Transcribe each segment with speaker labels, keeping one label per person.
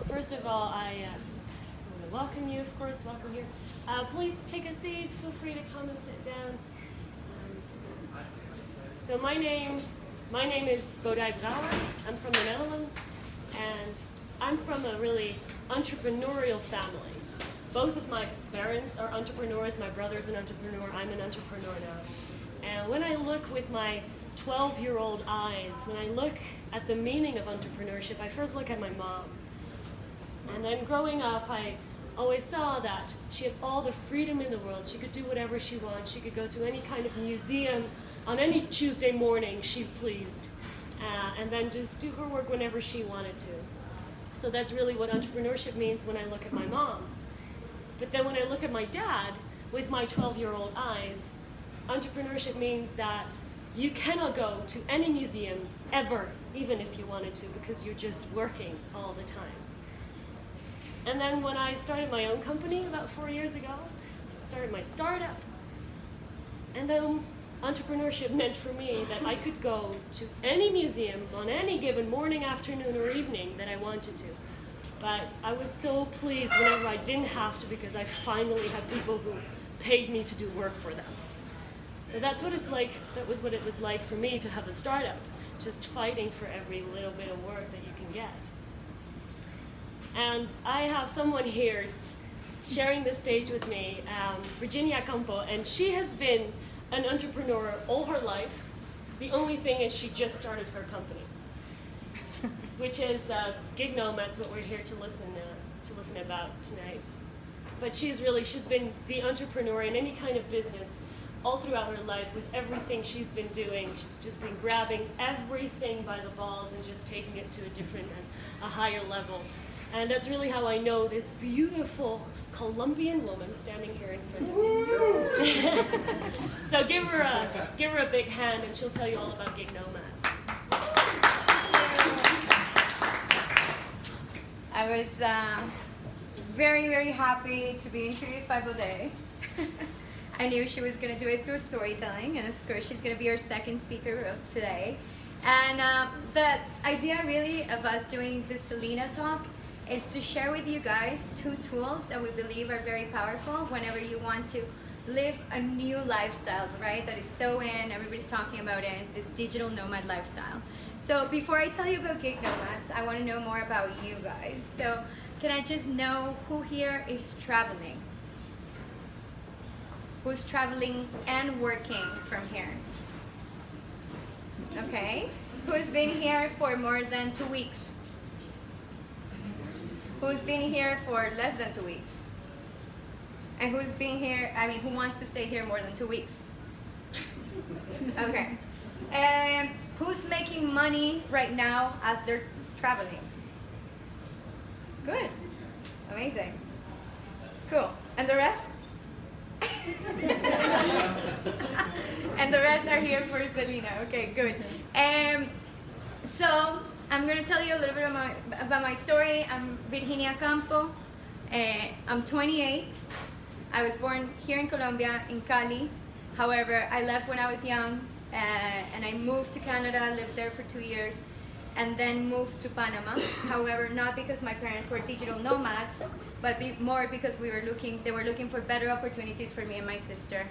Speaker 1: First of all, I want to welcome you, of course, welcome here. Please take a seat, feel free to come and sit down. So my name is Bodai Brouwer. I'm from the Netherlands, and I'm from a really entrepreneurial family. Both of my parents are entrepreneurs. My brother's an entrepreneur. I'm an entrepreneur now. And when I look with my 12-year-old eyes, when I look at the meaning of entrepreneurship, I first look at my mom. And then growing up, I always saw that she had all the freedom in the world. She could do whatever she wants. She could go to any kind of museum on any Tuesday morning she pleased, and then just do her work whenever she wanted to. So that's really what entrepreneurship means when I look at my mom. But then when I look at my dad, with my 12-year-old eyes, entrepreneurship means that you cannot go to any museum ever, even if you wanted to, because you're just working all the time. And then when I started my own company about 4 years ago, started my startup, and then entrepreneurship meant for me that I could go to any museum on any given morning, afternoon, or evening that I wanted to. But I was so pleased whenever I didn't have to, because I finally had people who paid me to do work for them. So that's what it's like. That was what it was like for me to have a startup, just fighting for every little bit of work that you can get. And I have someone here sharing the stage with me, Virginia Campo, and she has been an entrepreneur all her life. The only thing is she just started her company, which is Gignomads, what we're here to listen about tonight. But she's been the entrepreneur in any kind of business all throughout her life. With everything she's been doing, she's just been grabbing everything by the balls and just taking it to a different and a higher level. And that's really how I know this beautiful Colombian woman standing here in front of me. So give her a big hand, and she'll tell you all about Gignomads.
Speaker 2: I was very, very happy to be introduced by Bodai. I knew she was going to do it through storytelling, and of course she's going to be our second speaker of today. And the idea really of us doing this Selena talk is to share with you guys 2 tools that we believe are very powerful whenever you want to live a new lifestyle, right? That is so in, everybody's talking about it, it's this digital nomad lifestyle. So before I tell you about Gignomads, I want to know more about you guys. So can I just know who here is traveling? Who's traveling and working from here? Okay. Who's been here for more than 2 weeks? Who's been here for less than 2 weeks? And who's been here, who wants to stay here more than 2 weeks? Okay. And who's making money right now as they're traveling? Good. Amazing. Cool. And the rest? And the rest are here for Selena. Okay, good. So I'm going to tell you a little bit about my story. I'm Virginia Campo. I'm 28. I was born here in Colombia, in Cali. However, I left when I was young, and I moved to Canada, lived there for 2 years, and then moved to Panama. However, not because my parents were digital nomads, but more because they were looking for better opportunities for me and my sister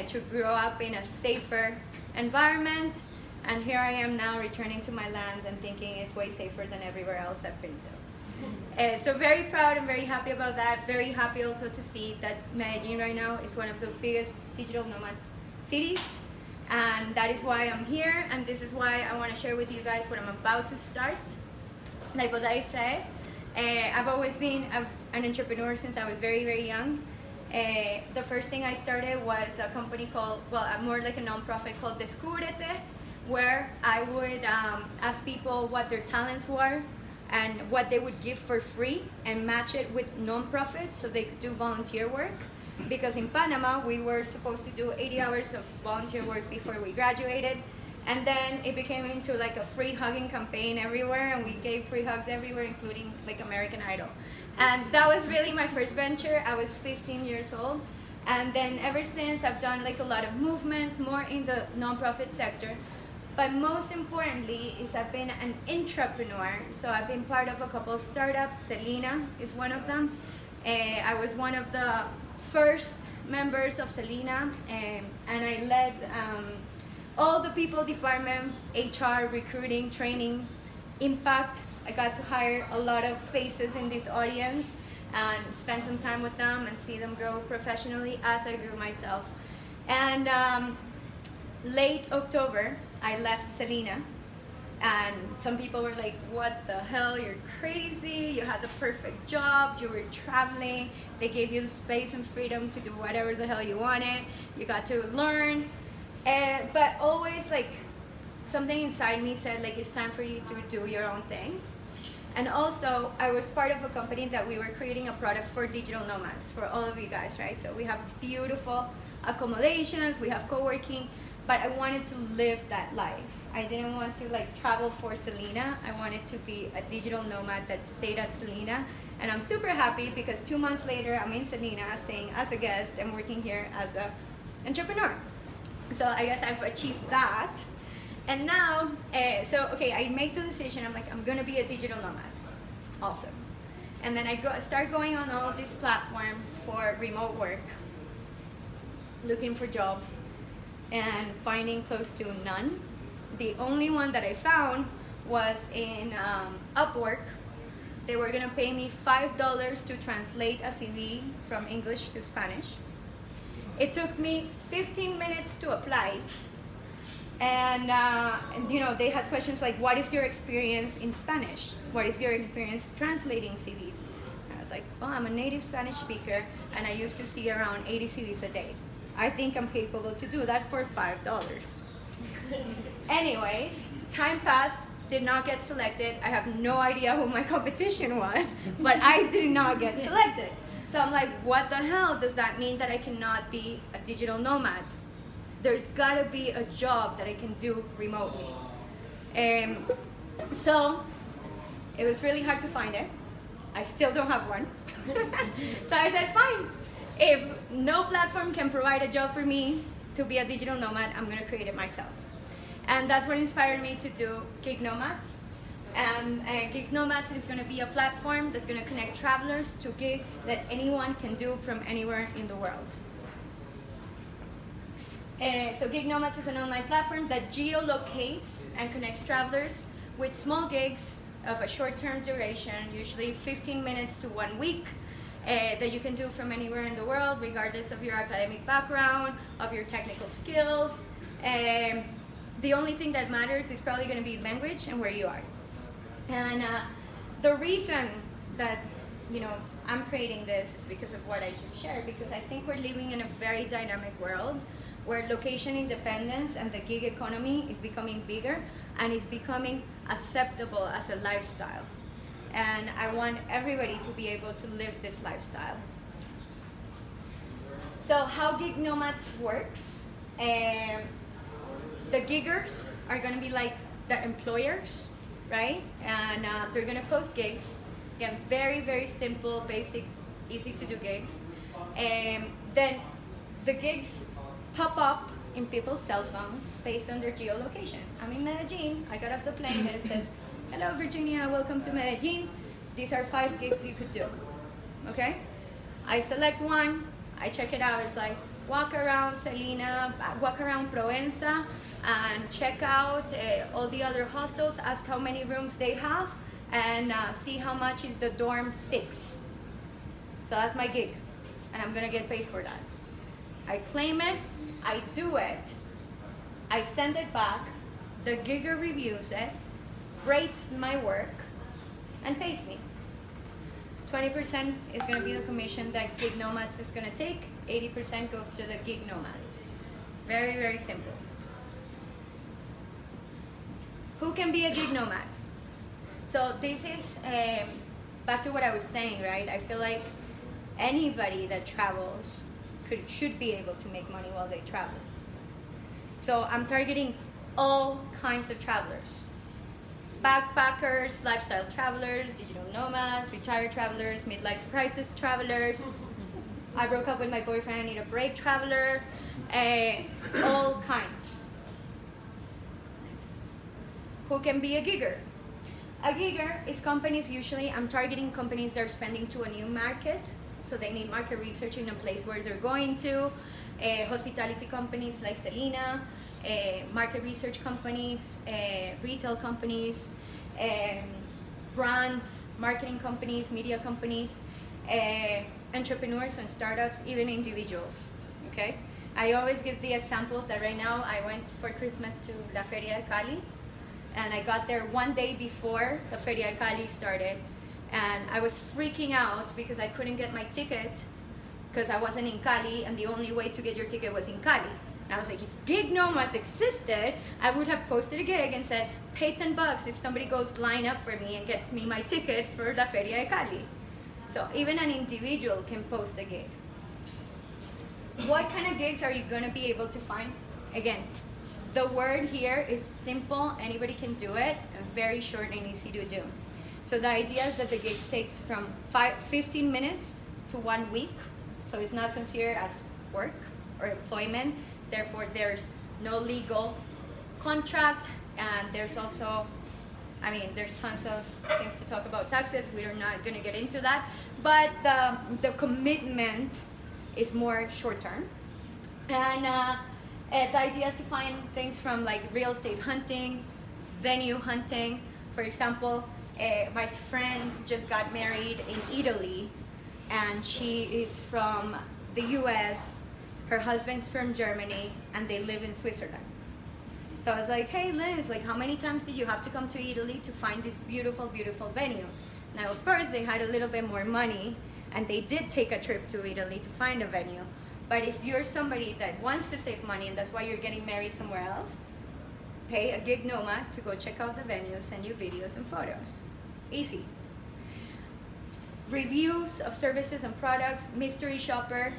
Speaker 2: to grow up in a safer environment. And here I am now returning to my land and thinking it's way safer than everywhere else I've been to. So very proud and very happy about that. Very happy also to see that Medellin right now is one of the biggest digital nomad cities. And that is why I'm here, and this is why I want to share with you guys what I'm about to start. Like what I said, I've always been an entrepreneur since I was very, very young. The first thing I started was a company called, more like a non-profit called Descúbrete, where I would ask people what their talents were and what they would give for free and match it with non-profits so they could do volunteer work. Because in Panama, we were supposed to do 80 hours of volunteer work before we graduated. And then it became into like a free hugging campaign everywhere, and we gave free hugs everywhere, including like American Idol. And that was really my first venture. I was 15 years old. And then ever since, I've done like a lot of movements, more in the nonprofit sector. But most importantly is I've been an intrapreneur. So I've been part of a couple of startups. Selena is one of them. I was one of the first members of Selena, and I led all the people department, HR, recruiting, training, impact. I got to hire a lot of faces in this audience and spend some time with them and see them grow professionally as I grew myself. And late October, I left Selena, and some people were like, what the hell, you're crazy, you had the perfect job, you were traveling, they gave you the space and freedom to do whatever the hell you wanted, you got to learn, but always like something inside me said like it's time for you to do your own thing. And also I was part of a company that we were creating a product for digital nomads, for all of you guys, right? So we have beautiful accommodations, we have co-working, but I wanted to live that life. I didn't want to like travel for Selena. I wanted to be a digital nomad that stayed at Selena. And I'm super happy because 2 months later, I'm in Selena, staying as a guest and working here as an entrepreneur. So I guess I've achieved that. And now, okay, I make the decision, I'm like, I'm gonna be a digital nomad. Awesome. And then I start going on all these platforms for remote work, looking for jobs, and finding close to none. The only one that I found was in Upwork. They were gonna pay me $5 to translate a CV from English to Spanish. It took me 15 minutes to apply. And you know, they had questions like, what is your experience in Spanish? What is your experience translating CVs? And I was like, oh, I'm a native Spanish speaker, and I used to see around 80 CVs a day. I think I'm capable to do that for $5. Anyways, time passed, did not get selected. I have no idea who my competition was, but I did not get selected. So I'm like, what the hell does that mean that I cannot be a digital nomad? There's gotta be a job that I can do remotely. So it was really hard to find it. I still don't have one. So I said, fine. If no platform can provide a job for me to be a digital nomad, I'm gonna create it myself. And that's what inspired me to do Gignomads. And Gignomads is gonna be a platform that's gonna connect travelers to gigs that anyone can do from anywhere in the world. So Gignomads is an online platform that geolocates and connects travelers with small gigs of a short-term duration, usually 15 minutes to 1 week, that you can do from anywhere in the world, regardless of your academic background, of your technical skills. The only thing that matters is probably going to be language and where you are. And the reason that I'm creating this is because of what I just shared, because I think we're living in a very dynamic world where location independence and the gig economy is becoming bigger and is becoming acceptable as a lifestyle. And I want everybody to be able to live this lifestyle. So how Gignomads works, the giggers are gonna be like the employers, right? And they're gonna post gigs. Again, very, very simple, basic, easy to do gigs. And then the gigs pop up in people's cell phones based on their geolocation. I'm in Medellin, I got off the plane and it says, hello Virginia, welcome to Medellin. These are 5 gigs you could do, okay? I select one, I check it out, it's like, walk around Selena, walk around Provenza, and check out all the other hostels, ask how many rooms they have, and see how much is the dorm 6. So that's my gig, and I'm gonna get paid for that. I claim it, I do it, I send it back, the gigger reviews it, rates my work, and pays me. 20% is going to be the commission that Gignomads is going to take, 80% goes to the gig nomad. Very, very simple. Who can be a gig nomad? So this is back to what I was saying, right? I feel like anybody that travels should be able to make money while they travel. So I'm targeting all kinds of travelers. Backpackers, lifestyle travelers, digital nomads, retired travelers, midlife crisis travelers. I broke up with my boyfriend, I need a break traveler, all kinds. who can be a gigger. A gigger is companies, usually I'm targeting companies that are spending to a new market, so they need market research in a place where they're going to, hospitality companies like Selena, market research companies, retail companies, brands, marketing companies, media companies, entrepreneurs and startups, even individuals, okay? I always give the example that right now I went for Christmas to La Feria de Cali, and I got there one day before the Feria de Cali started, and I was freaking out because I couldn't get my ticket because I wasn't in Cali, and the only way to get your ticket was in Cali. And I was like, if Gignomads existed, I would have posted a gig and said, pay $10 if somebody goes line up for me and gets me my ticket for La Feria de Cali. So even an individual can post a gig. What kind of gigs are you gonna be able to find? Again, the word here is simple, anybody can do it, and very short and easy to do. So the idea is that the gigs takes from 15 minutes to 1 week, so it's not considered as work or employment, therefore there's no legal contract, and there's also, I mean, there's tons of things to talk about taxes, we're not gonna get into that, but the commitment is more short term. And the idea is to find things from like real estate hunting, venue hunting. For example, my friend just got married in Italy, and she is from the US, her husband's from Germany, and they live in Switzerland. So I was like, hey Liz, like how many times did you have to come to Italy to find this beautiful, beautiful venue? Now of course they had a little bit more money, and they did take a trip to Italy to find a venue. But if you're somebody that wants to save money and that's why you're getting married somewhere else, pay a gig nomad to go check out the venue, send you videos and photos. Easy. Reviews of services and products, mystery shopper,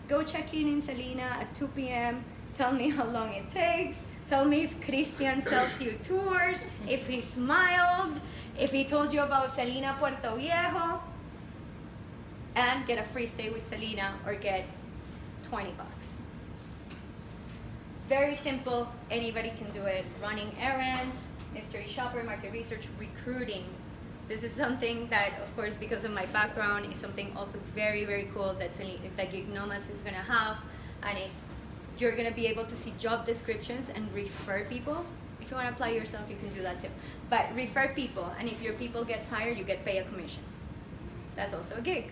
Speaker 2: go check in Selena at 2 p.m., tell me how long it takes, tell me if Christian sells you tours, if he smiled, if he told you about Selena Puerto Viejo, and get a free stay with Selena or get $20. Very simple, anybody can do it. Running errands, mystery shopper, market research, recruiting. This is something that, of course, because of my background, is something also very, very cool that Gignomads is gonna have, and is you're gonna be able to see job descriptions and refer people. If you wanna apply yourself, you can do that too. But refer people, and if your people gets hired, you get paid a commission. That's also a gig.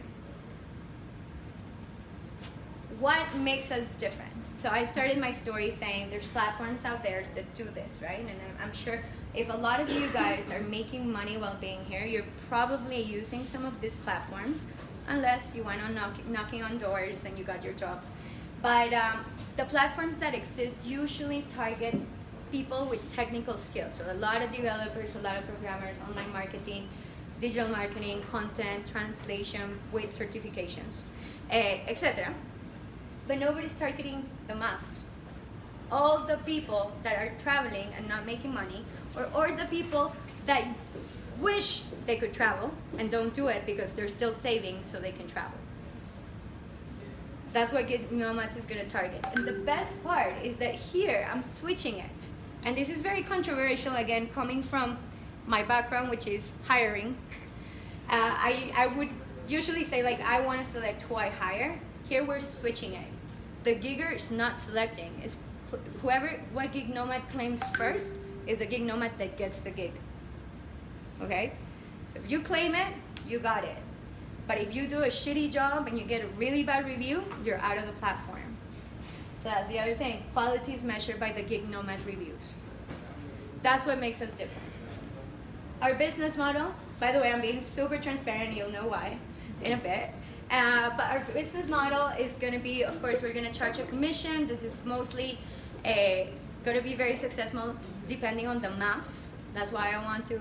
Speaker 2: What makes us different? So I started my story saying there's platforms out there that do this, right? And I'm sure if a lot of you guys are making money while being here, you're probably using some of these platforms, unless you went on knocking on doors and you got your jobs. But the platforms that exist usually target people with technical skills. So a lot of developers, a lot of programmers, online marketing, digital marketing, content, translation with certifications, etc. But nobody's targeting the mass. All the people that are traveling and not making money, or the people that wish they could travel and don't do it because they're still saving so they can travel. That's what Gignomads is going to target. And the best part is that here I'm switching it. And this is very controversial, again, coming from my background, which is hiring. I would usually say, like, I want to select who I hire. Here we're switching it. The gigger is not selecting. It's what Gignomad claims first is the Gignomad that gets the gig. Okay? So if you claim it, you got it. But if you do a shitty job and you get a really bad review, you're out of the platform. So that's the other thing. Quality is measured by the Gignomad reviews. That's what makes us different. Our business model, by the way, I'm being super transparent, you'll know why in a bit. But our business model is going to be, of course, we're going to charge a commission. This is mostly going to be very successful depending on the mass. That's why I want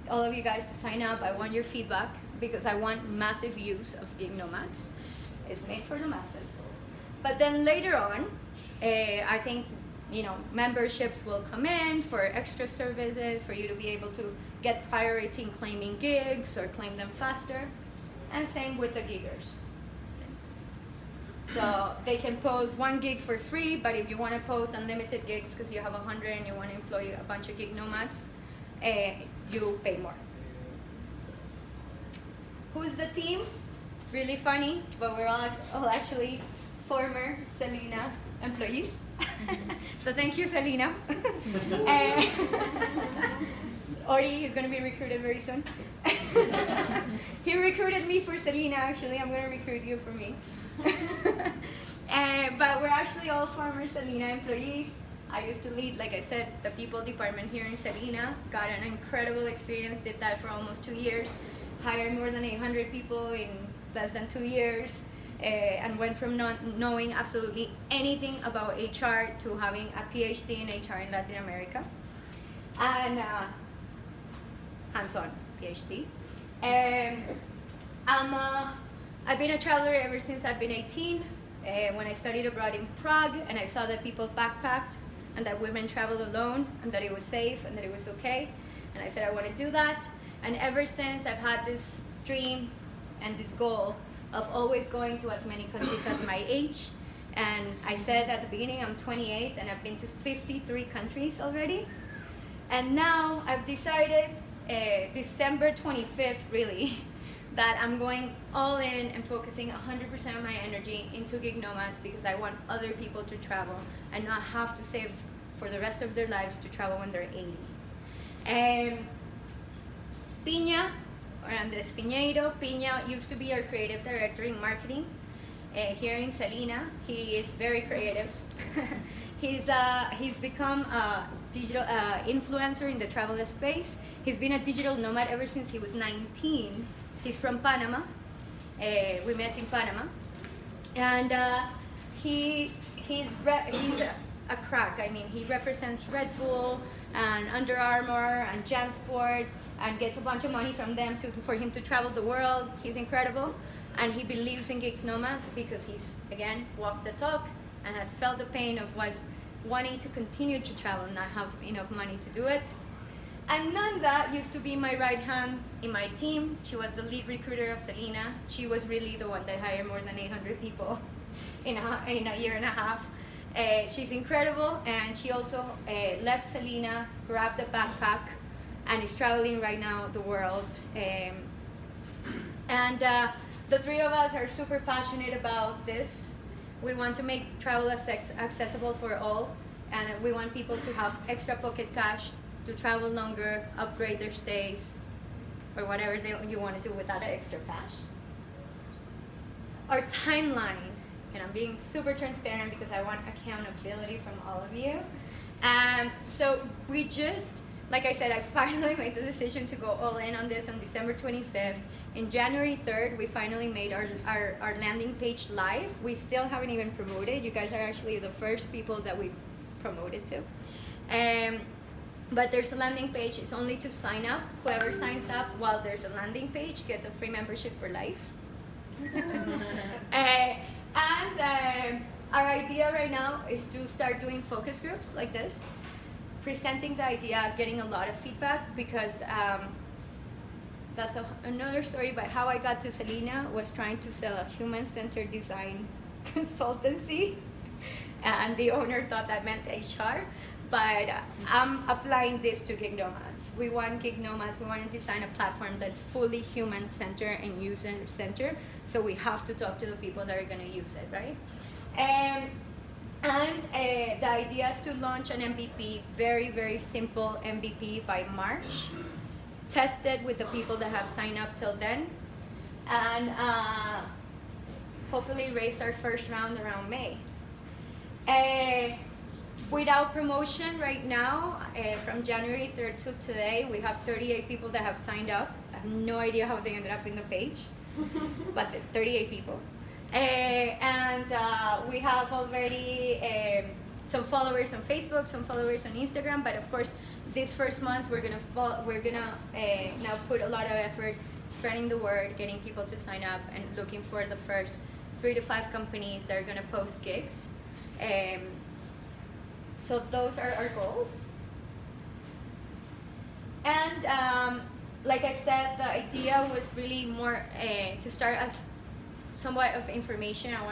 Speaker 2: all of you guys to sign up. I want your feedback because I want massive use of Gignomads. It's made for the masses. But then later on, I think, memberships will come in for extra services, for you to be able to get priority in claiming gigs or claim them faster. And same with the giggers. So they can post 1 gig for free, but if you want to post unlimited gigs because you have 100 and you want to employ a bunch of Gignomads, you pay more. Who's the team? Really funny, but we're all actually former Selena employees. So thank you, Selena. Ori is going to be recruited very soon. He recruited me for Selena, actually. I'm going to recruit you for me. But we're actually all former Selena employees. I used to lead, like I said, the people department here in Selena. Got an incredible experience, did that for almost 2 years. Hired more than 800 people in less than 2 years. And went from not knowing absolutely anything about HR to having a PhD in HR in Latin America. And hands-on PhD. I've been a traveler ever since I've been 18. When I studied abroad in Prague and I saw that people backpacked and that women traveled alone and that it was safe and that it was okay. And I said, I want to do that. And ever since, I've had this dream and this goal of always going to as many countries as my age. And I said at the beginning, I'm 28 and I've been to 53 countries already. And now I've decided, December 25th really, that I'm going all in and focusing 100% of my energy into Gignomads because I want other people to travel and not have to save for the rest of their lives to travel when they're 80. Piña, or Andres Piñeiro. Piña used to be our creative director in marketing here in Selena. He is very creative. He's become a digital influencer in the travel space. He's been a digital nomad ever since he was 19. He's from Panama. We met in Panama, and he's a crack. I mean, he represents Red Bull and Under Armour and JanSport and gets a bunch of money from them for him to travel the world. He's incredible, and he believes in Gignomads because he's, again, walked the talk and has felt the pain of wanting to continue to travel and not have enough money to do it. And Nanda used to be my right hand in my team. She was the lead recruiter of Selena. She was really the one that hired more than 800 people in a year and a half. She's incredible, and she also left Selena, grabbed the backpack, and is traveling right now the world. The three of us are super passionate about this. We want to make travel accessible for all, and we want people to have extra pocket cash to travel longer, upgrade their stays, or whatever you want to do with that extra cash. Our timeline, and I'm being super transparent because I want accountability from all of you. So we just, like I said, I finally made the decision to go all in on this on December 25th. In January 3rd, we finally made our landing page live. We still haven't even promoted. You guys are actually the first people that we promoted to. But there's a landing page. It's only to sign up. Whoever signs up while there's a landing page gets a free membership for life. Our idea right now is to start doing focus groups like this, presenting the idea, getting a lot of feedback, because that's another story. But how I got to Selena was trying to sell a human-centered design consultancy, and the owner thought that meant HR. But I'm applying this to Gignomads. We want Gignomads, we want to design a platform that's fully human-centered and user-centered. So we have to talk to the people that are going to use it, right? The idea is to launch an MVP, very, very simple MVP by March, tested with the people that have signed up till then, and hopefully raise our first round around May. Without promotion right now, from January 3rd to today, we have 38 people that have signed up. I have no idea how they ended up in the page, but 38 people. We have already some followers on Facebook, some followers on Instagram, but of course, this first month we're gonna now put a lot of effort spreading the word, getting people to sign up, and looking for the first 3 to 5 companies that are gonna post gigs. So those are our goals. And like I said, the idea was really more to start as somewhat of information. I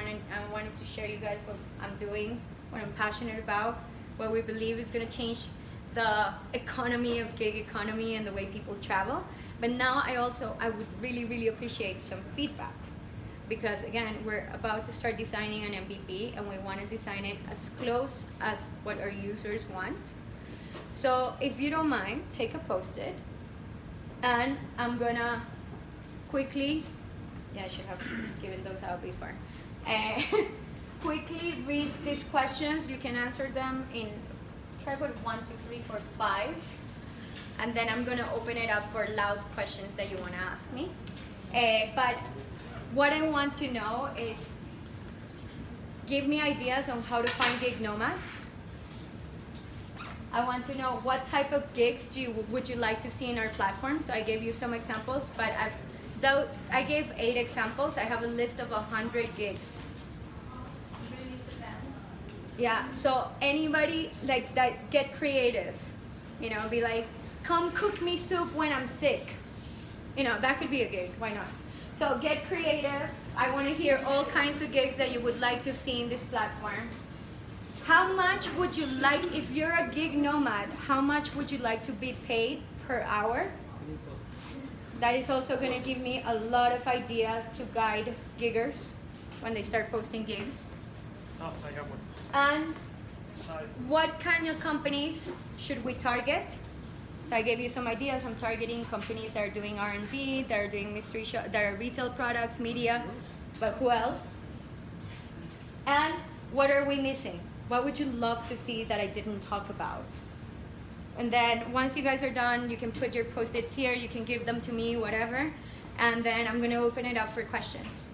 Speaker 2: wanted to share you guys what I'm doing, what I'm passionate about, what we believe is going to change the economy of gig economy and the way people travel. But now I would really, really appreciate some feedback, because again, we're about to start designing an MVP and we want to design it as close as what our users want. So if you don't mind, take a Post-it, and I'm gonna quickly, I should have given those out before. Quickly read these questions. You can answer them in, try put 1, 2, 3, 4, 5. And then I'm gonna open it up for loud questions that you wanna ask me. But what I want to know is, give me ideas on how to find gig nomads. I want to know what type of gigs would you like to see in our platform. So I gave you some examples, but I gave 8 examples. I have a list of 100 gigs. Yeah, so anybody like that, get creative. You know, be like, come cook me soup when I'm sick. You know, that could be a gig, why not? So get creative. I want to hear all kinds of gigs that you would like to see in this platform. How much would you like, if you're a gig nomad, how much would you like to be paid per hour? That is also going to give me a lot of ideas to guide giggers when they start posting gigs.
Speaker 3: Oh, I got one.
Speaker 2: And what kind of companies should we target? So I gave you some ideas. I'm targeting companies that are doing R&D, that are doing mystery that are retail products, media, but who else? And what are we missing? What would you love to see that I didn't talk about? And then once you guys are done, you can put your Post-its here, you can give them to me, whatever. And then I'm gonna open it up for questions.